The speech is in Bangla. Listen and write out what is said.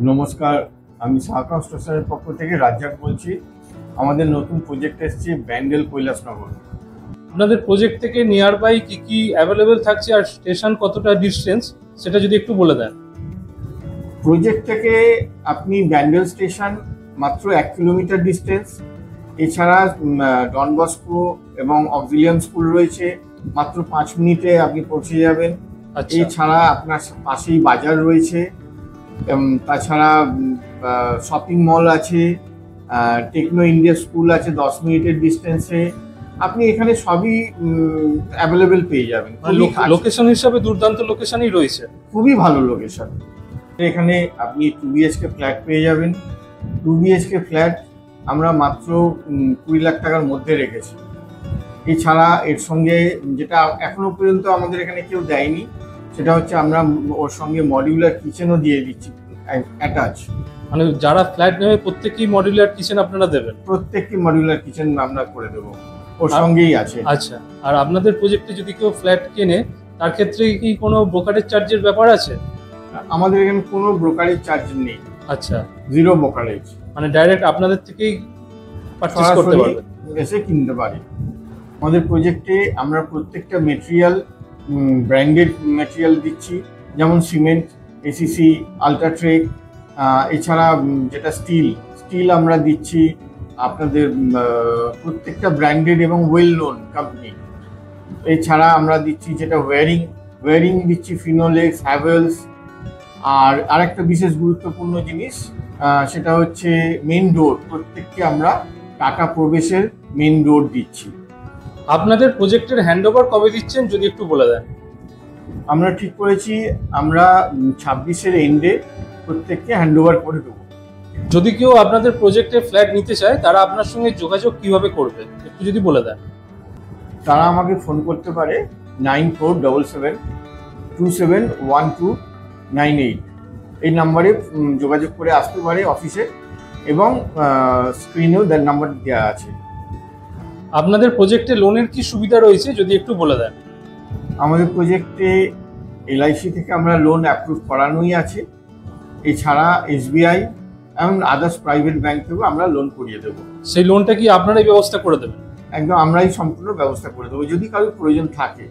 নমস্কার, আমি সাহা কনস্ট্রাকশনের পক্ষ থেকে রাজ্জাক বলছি। আমাদের নতুন প্রজেক্ট এসেছে ব্যান্ডেল কৈলাসনগর। আপনাদের প্রজেক্ট থেকে নিয়ার বাই কি কি অ্যাভেলেবেল থাকছে আর স্টেশন কতটা ডিস্টেন্স সেটা যদি একটু বলে দেন। প্রজেক্ট থেকে আপনি ব্যান্ডেল স্টেশন মাত্র 1 কিলোমিটার ডিস্টেন্স। এছাড়া ডন বস্কো এবং অক্সিলিয়াম স্কুল রয়েছে, মাত্র 5 মিনিটে আপনি পৌঁছে যাবেন। এছাড়া আপনার পাশেই বাজার রয়েছে, তাছাড়া শপিং মল আছে, টেকনো ইন্ডিয়া স্কুল আছে 10 মিনিটের ডিস্টেন্সে। আপনি এখানে সবই অ্যাভেলেবেল পেয়ে যাবেন। লোকেশন হিসাবে দুর্দান্ত লোকেশনই রয়েছে, খুবই ভালো লোকেশন। এখানে আপনি 2 বিএইচকে ফ্ল্যাট পেয়ে যাবেন। 2 বিএইচকে ফ্ল্যাট আমরা মাত্র 20 লাখ টাকার মধ্যে রেখেছি। এছাড়া এর সঙ্গে যেটা এখনো পর্যন্ত আমাদের এখানে কেউ দেয়নি, সেটা হচ্ছে আমরা ওর সঙ্গে মডিউলার কিচেনও দিয়ে দিচ্ছি অ্যাটাচ। মানে যারা ফ্ল্যাট নেবে প্রত্যেকই মডিউলার কিচেন আপনারা দেবেন? প্রত্যেকটি মডিউলার কিচেন আমরা করে দেবো, ওর সঙ্গেই আছে। আচ্ছা, আর আপনাদের প্রজেক্টে যদি কেউ ফ্ল্যাট কেনে তার ক্ষেত্রে কি কোনো ব্রোকারেজ চার্জের ব্যাপার আছে? আমাদের এখানে কোনো ব্রোকারেজ চার্জ নেই। আচ্ছা, জিরো ব্রোকারেজ, মানে ডাইরেক্ট আপনাদের থেকেই পারচেজ করতে পারবে, এসে কিনতে পারে। আমাদের প্রজেক্টে আমরা প্রত্যেকটা মেটেরিয়াল ব্র্যান্ডেড মেটেরিয়াল দিচ্ছি, যেমন সিমেন্ট, এসিসি, আল্ট্রাট্রেক। এছাড়া যেটা স্টিল আমরা দিচ্ছি আপনাদের প্রত্যেকটা ব্র্যান্ডেড এবং ওয়েল নোন কোম্পানি। এছাড়া আমরা দিচ্ছি যেটা ওয়্যারিং দিচ্ছি ফিনোলেক্স, হ্যাভেলস। আর আরেকটা বিশেষ গুরুত্বপূর্ণ জিনিস, সেটা হচ্ছে মেন ডোর। প্রত্যেককে আমরা টাকা প্রবেশের মেন ডোর দিচ্ছি। আপনাদের প্রজেক্টের হ্যান্ডওভার কবে দিচ্ছেন যদি একটু বলে দেন? আমরা ঠিক করেছি আমরা 26-এর এন্ডে প্রত্যেককে হ্যান্ডওভার করে দেবো। যদি কেউ আপনাদের প্রজেক্টে ফ্ল্যাট নিতে চায় তারা আপনার সঙ্গে যোগাযোগ কিভাবে করবে একটু যদি বলে দেন। তারা আমাকে ফোন করতে পারে 9477271298। এই নাম্বারে যোগাযোগ করে আসতে পারে অফিসে, এবং স্ক্রিনেও তার নাম্বার দেওয়া আছে। আপনাদের প্রজেক্টে লোনের কি সুবিধা রয়েছে যদি একটু বলে দেন? আমাদের প্রজেক্টে এলআইসি থেকে আমরা লোন অ্যাপ্রুভ করানোই আছে। এছাড়া এসবিআই এবং আদার্স প্রাইভেট ব্যাংক থেকেও আমরা লোন করিয়ে দেবো। সেই লোনটা কি আপনারাই ব্যবস্থা করে দেবেন? একদম আমরাই সম্পূর্ণ ব্যবস্থা করে দেবো যদি কারোর প্রয়োজন থাকে।